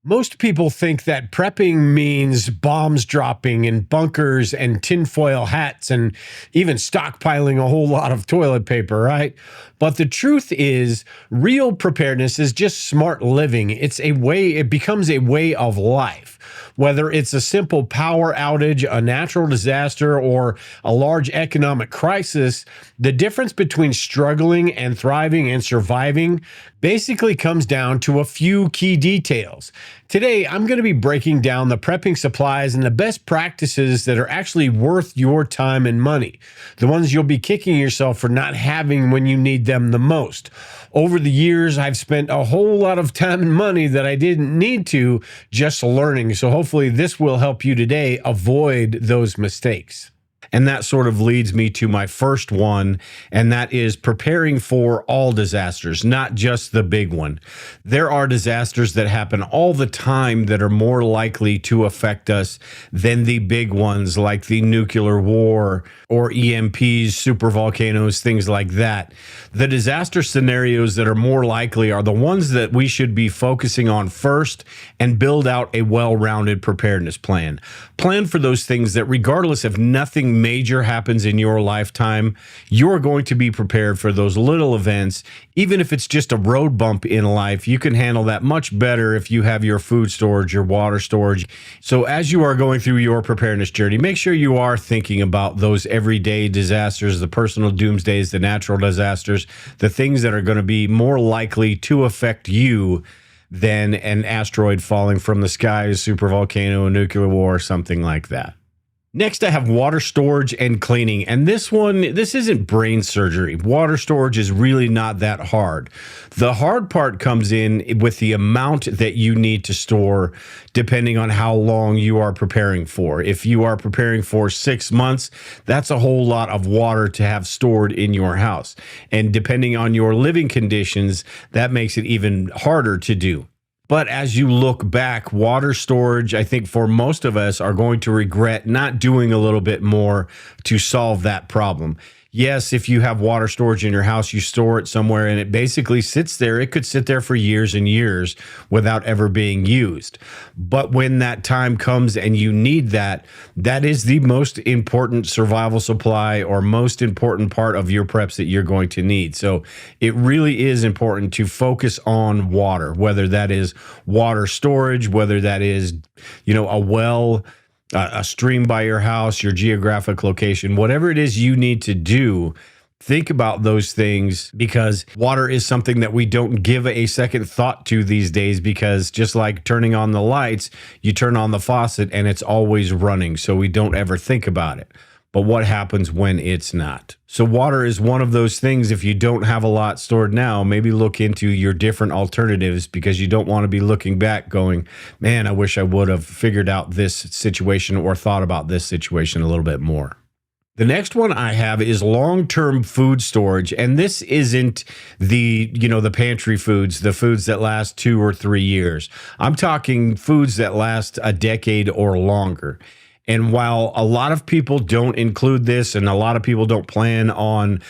Most people think that prepping means bombs dropping and bunkers and tinfoil hats and even stockpiling a whole lot of toilet paper, right? But the truth is, real preparedness is just smart living. It becomes a way of life. Whether it's a simple power outage, a natural disaster, or a large economic crisis, the difference between struggling and thriving and surviving basically comes down to a few key details. Today, I'm going to be breaking down the prepping supplies and the best practices that are actually worth your time and money, the ones you'll be kicking yourself for not having when you need them the most. Over the years, I've spent a whole lot of time and money that I didn't need to just learning. So hopefully this will help you today avoid those mistakes. And that sort of leads me to my first one, and that is preparing for all disasters, not just the big one. There are disasters that happen all the time that are more likely to affect us than the big ones like the nuclear war or EMPs, supervolcanoes, things like that. The disaster scenarios that are more likely are the ones that we should be focusing on first and build out a well-rounded preparedness plan. Plan for those things that regardless if nothing major happens in your lifetime, you're going to be prepared for those little events. Even if it's just a road bump in life, you can handle that much better if you have your food storage, your water storage. So as you are going through your preparedness journey, make sure you are thinking about those everyday disasters, the personal doomsdays, the natural disasters, the things that are going to be more likely to affect you than an asteroid falling from the sky, a supervolcano, a nuclear war, something like that. Next, I have water storage and cleaning. And this isn't brain surgery. Water storage is really not that hard. The hard part comes in with the amount that you need to store depending on how long you are preparing for. If you are preparing for 6 months, that's a whole lot of water to have stored in your house. And depending on your living conditions, that makes it even harder to do. But as you look back, water storage, I think for most of us are going to regret not doing a little bit more to solve that problem. Yes, if you have water storage in your house, you store it somewhere and it basically sits there. It could sit there for years and years without ever being used. But when that time comes and you need that, that is the most important survival supply or most important part of your preps that you're going to need. So it really is important to focus on water, whether that is water storage, whether that is, a well, a stream by your house, your geographic location, whatever it is you need to do, think about those things because water is something that we don't give a second thought to these days because just like turning on the lights, you turn on the faucet and it's always running. So we don't ever think about it. But what happens when it's not? So water is one of those things. If you don't have a lot stored now, maybe look into your different alternatives because you don't want to be looking back going, man, I wish I would have figured out this situation or thought about this situation a little bit more. The next one I have is long-term food storage. And this isn't the pantry foods, the foods that last 2 or 3 years. I'm talking foods that last a decade or longer. And while a lot of people don't include this and a lot of people don't plan on,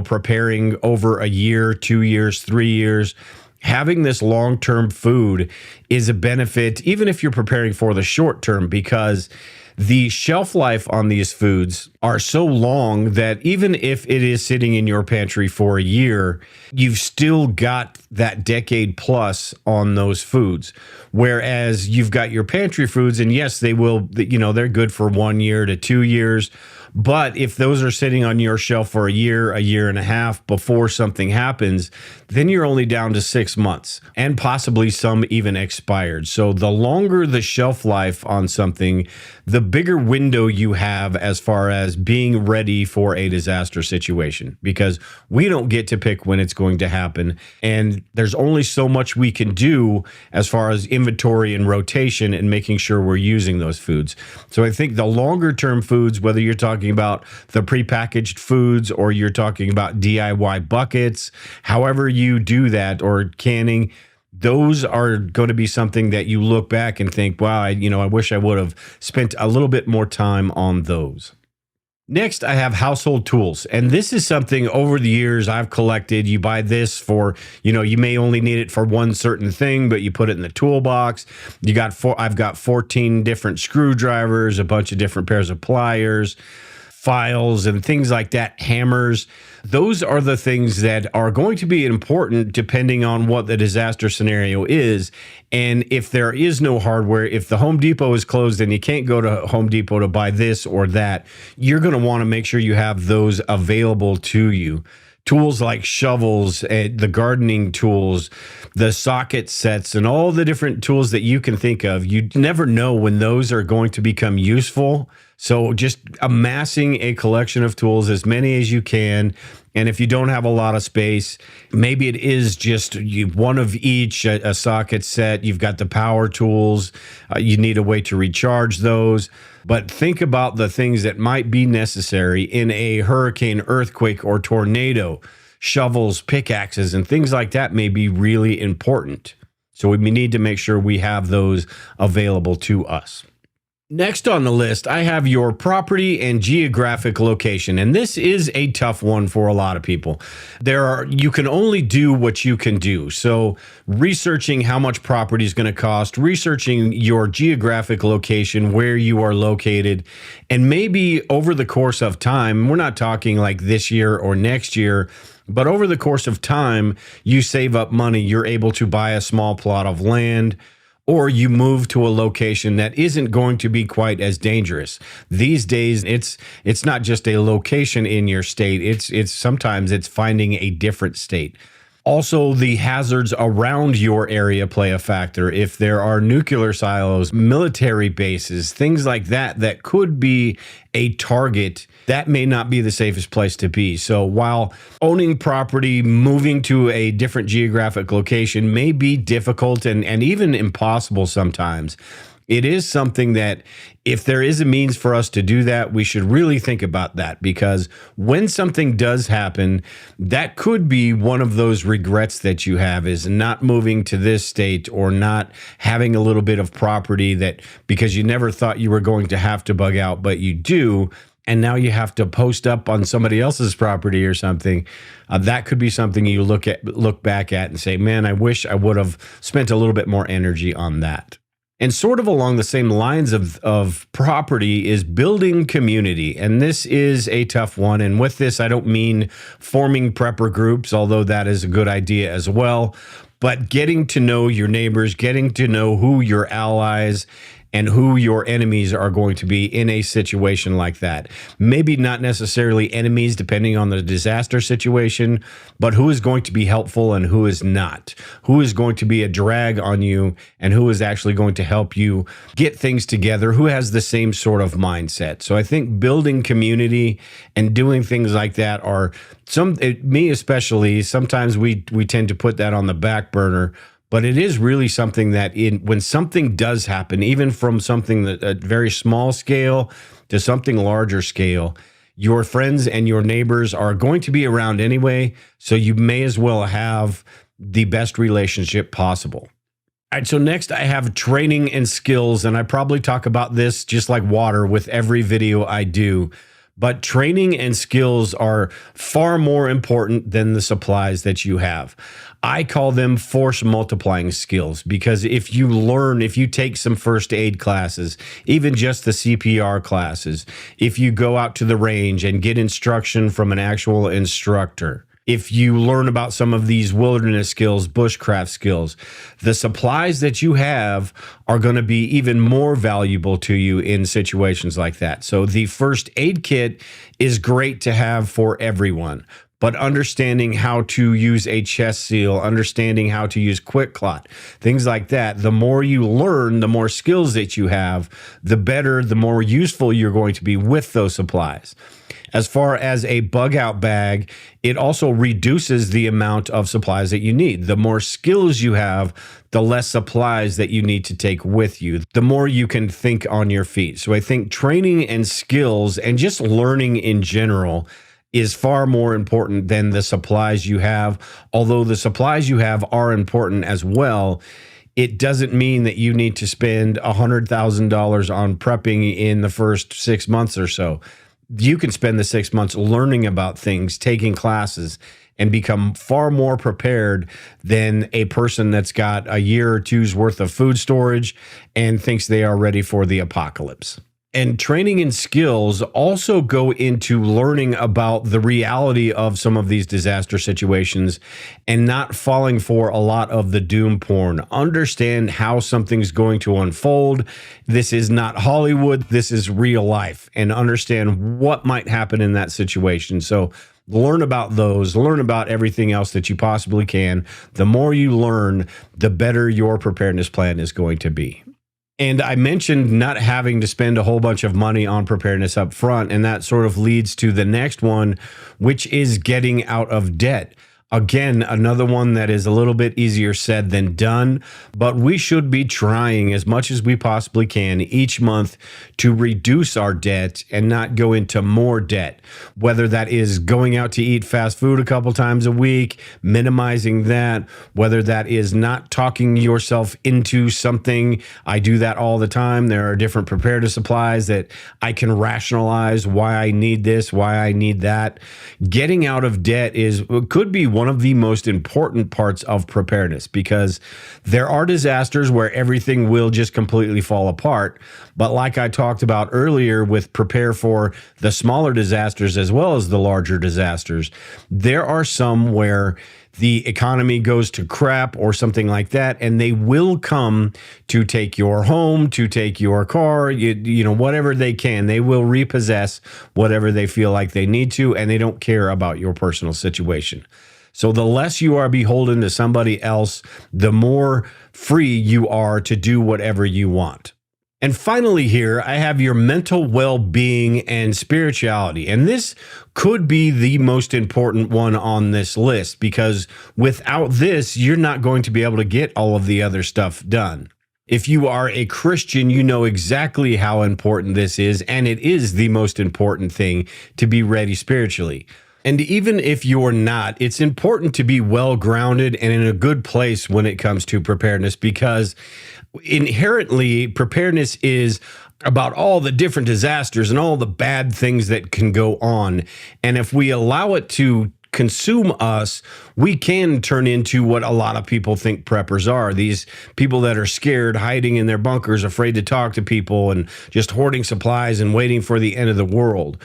preparing over a year, 2 years, 3 years, having this long-term food is a benefit, even if you're preparing for the short term, because the shelf life on these foods are so long that even if it is sitting in your pantry for a year, you've still got that decade plus on those foods. Whereas you've got your pantry foods, and yes, they will, they're good for 1 year to 2 years. But if those are sitting on your shelf for a year and a half before something happens, then you're only down to 6 months and possibly some even expired. So the longer the shelf life on something, the bigger window you have as far as being ready for a disaster situation, because we don't get to pick when it's going to happen. And there's only so much we can do as far as inventory and rotation and making sure we're using those foods. So I think the longer term foods, whether you're talking about the prepackaged foods or you're talking about DIY buckets, however you do that, or canning, those are going to be something that you look back and think, wow, I wish I would have spent a little bit more time on those. Next, I have household tools. And this is something over the years I've collected. You buy this for, you may only need it for one certain thing, but you put it in the toolbox. I've got 14 different screwdrivers, a bunch of different pairs of pliers, files, and things like that, hammers. Those are the things that are going to be important depending on what the disaster scenario is. And if there is no hardware, if the Home Depot is closed and you can't go to Home Depot to buy this or that, you're going to want to make sure you have those available to you. Tools like shovels, the gardening tools, the socket sets, and all the different tools that you can think of. You never know when those are going to become useful. So just amassing a collection of tools, as many as you can. And if you don't have a lot of space, maybe it is just one of each, a socket set. You've got the power tools. You need a way to recharge those. But think about the things that might be necessary in a hurricane, earthquake, or tornado. Shovels, pickaxes, and things like that may be really important. So we need to make sure we have those available to us. Next on the list, I have your property and geographic location. And this is a tough one for a lot of people. You can only do what you can do. So researching how much property is going to cost, researching your geographic location, where you are located, and maybe over the course of time, we're not talking like this year or next year, but over the course of time, you save up money, you're able to buy a small plot of land, or you move to a location that isn't going to be quite as dangerous. These days, it's not just a location in your state. It's sometimes it's finding a different state. Also, the hazards around your area play a factor. If there are nuclear silos, military bases, things like that, that could be a target, that may not be the safest place to be. So while owning property, moving to a different geographic location may be difficult and even impossible sometimes, it is something that if there is a means for us to do that, we should really think about that, because when something does happen, that could be one of those regrets that you have, is not moving to this state or not having a little bit of property that because you never thought you were going to have to bug out, but you do. And now you have to post up on somebody else's property or something. That could be something you look back at and say, man, I wish I would have spent a little bit more energy on that. And sort of along the same lines of property is building community. And this is a tough one. And with this, I don't mean forming prepper groups, although that is a good idea as well, but getting to know your neighbors, getting to know who your allies and who your enemies are going to be in a situation like that. Maybe not necessarily enemies depending on the disaster situation, but who is going to be helpful and who is not. Who is going to be a drag on you and who is actually going to help you get things together, who has the same sort of mindset. So I think building community and doing things like that are me especially, sometimes we tend to put that on the back burner. But it is really something that when something does happen, even from something that a very small scale to something larger scale, your friends and your neighbors are going to be around anyway. So you may as well have the best relationship possible. All right, so next I have training and skills, and I probably talk about this just like water with every video I do. But training and skills are far more important than the supplies that you have. I call them force multiplying skills, because if you take some first aid classes, even just the CPR classes, if you go out to the range and get instruction from an actual instructor, if you learn about some of these wilderness skills, bushcraft skills, the supplies that you have are going to be even more valuable to you in situations like that. So the first aid kit is great to have for everyone, but understanding how to use a chest seal, understanding how to use quick clot, things like that, the more you learn, the more skills that you have, the better, the more useful you're going to be with those supplies. As far as a bug out bag, it also reduces the amount of supplies that you need. The more skills you have, the less supplies that you need to take with you, the more you can think on your feet. So I think training and skills and just learning in general is far more important than the supplies you have. Although the supplies you have are important as well, it doesn't mean that you need to spend $100,000 on prepping in the first 6 months or so. you can spend the 6 months learning about things, taking classes, and become far more prepared than a person that's got a year or two's worth of food storage and thinks they are ready for the apocalypse. And training and skills also go into learning about the reality of some of these disaster situations and not falling for a lot of the doom porn. Understand how something's going to unfold. This is not Hollywood. This is real life, and understand what might happen in that situation. So learn about those, learn about everything else that you possibly can. The more you learn, the better your preparedness plan is going to be. And I mentioned not having to spend a whole bunch of money on preparedness up front, and that sort of leads to the next one, which is getting out of debt. Again, another one that is a little bit easier said than done, but we should be trying as much as we possibly can each month to reduce our debt and not go into more debt, whether that is going out to eat fast food a couple times a week, minimizing that, whether that is not talking yourself into something. I do that all the time. There are different preparedness supplies that I can rationalize why I need this, why I need that. Getting out of debt could be one of the most important parts of preparedness, because there are disasters where everything will just completely fall apart. But like I talked about earlier, with prepare for the smaller disasters as well as the larger disasters, there are some where the economy goes to crap or something like that, and they will come to take your home, to take your car, you know, whatever they can. They will repossess whatever they feel like they need to, and they don't care about your personal situation. So the less you are beholden to somebody else, the more free you are to do whatever you want. And finally here, I have your mental well-being and spirituality. And this could be the most important one on this list, because without this, you're not going to be able to get all of the other stuff done. If you are a Christian, you know exactly how important this is, and it is the most important thing to be ready spiritually. And even if you're not, it's important to be well-grounded and in a good place when it comes to preparedness, because inherently preparedness is about all the different disasters and all the bad things that can go on. And if we allow it to consume us, we can turn into what a lot of people think preppers are. These people that are scared, hiding in their bunkers, afraid to talk to people, and just hoarding supplies and waiting for the end of the world.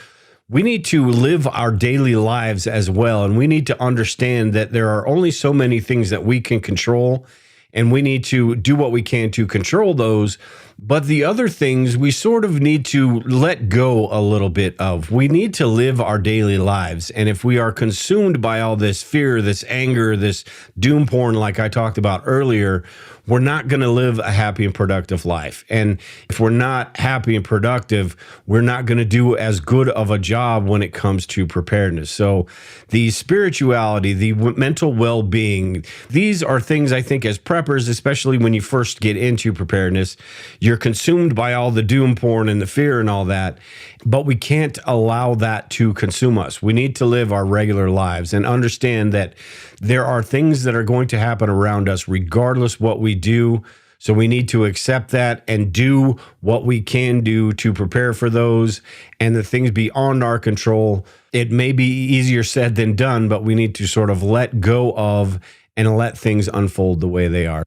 We need to live our daily lives as well, and we need to understand that there are only so many things that we can control, and we need to do what we can to control those. But the other things we sort of need to let go a little bit of. We need to live our daily lives. And if we are consumed by all this fear, this anger, this doom porn, like I talked about earlier, we're not going to live a happy and productive life. And if we're not happy and productive, we're not going to do as good of a job when it comes to preparedness. So the spirituality, the mental well-being, these are things I think as preppers, especially when you first get into preparedness, you're consumed by all the doom porn and the fear and all that, but we can't allow that to consume us. We need to live our regular lives and understand that there are things that are going to happen around us regardless what we do. So we need to accept that and do what we can do to prepare for those. And the things beyond our control, it may be easier said than done, but we need to sort of let go of and let things unfold the way they are.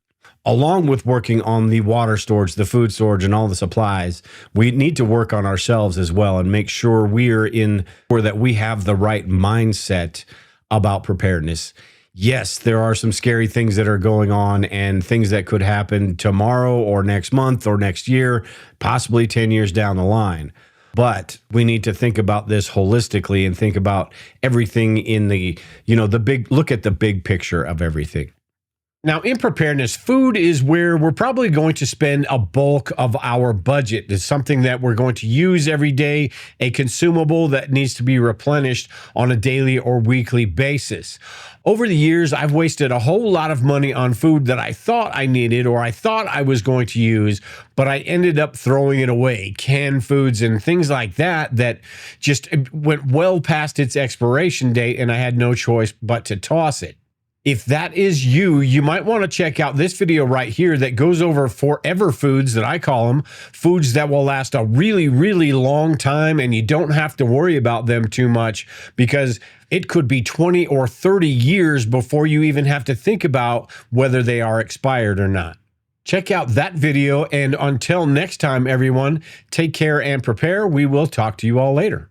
Along with working on the water storage, the food storage, and all the supplies, we need to work on ourselves as well and make sure that we have the right mindset about preparedness. Yes, there are some scary things that are going on and things that could happen tomorrow or next month or next year, possibly 10 years down the line. But we need to think about this holistically and think about everything in look at the big picture of everything. Now, in preparedness, food is where we're probably going to spend a bulk of our budget. It's something that we're going to use every day, a consumable that needs to be replenished on a daily or weekly basis. Over the years, I've wasted a whole lot of money on food that I thought I needed or I thought I was going to use, but I ended up throwing it away. Canned foods and things like that just went well past its expiration date, and I had no choice but to toss it. If that is you, you might want to check out this video right here that goes over forever foods, that I call them, foods that will last a really, really long time, and you don't have to worry about them too much, because it could be 20 or 30 years before you even have to think about whether they are expired or not. Check out that video, and until next time, everyone, take care and prepare. We will talk to you all later.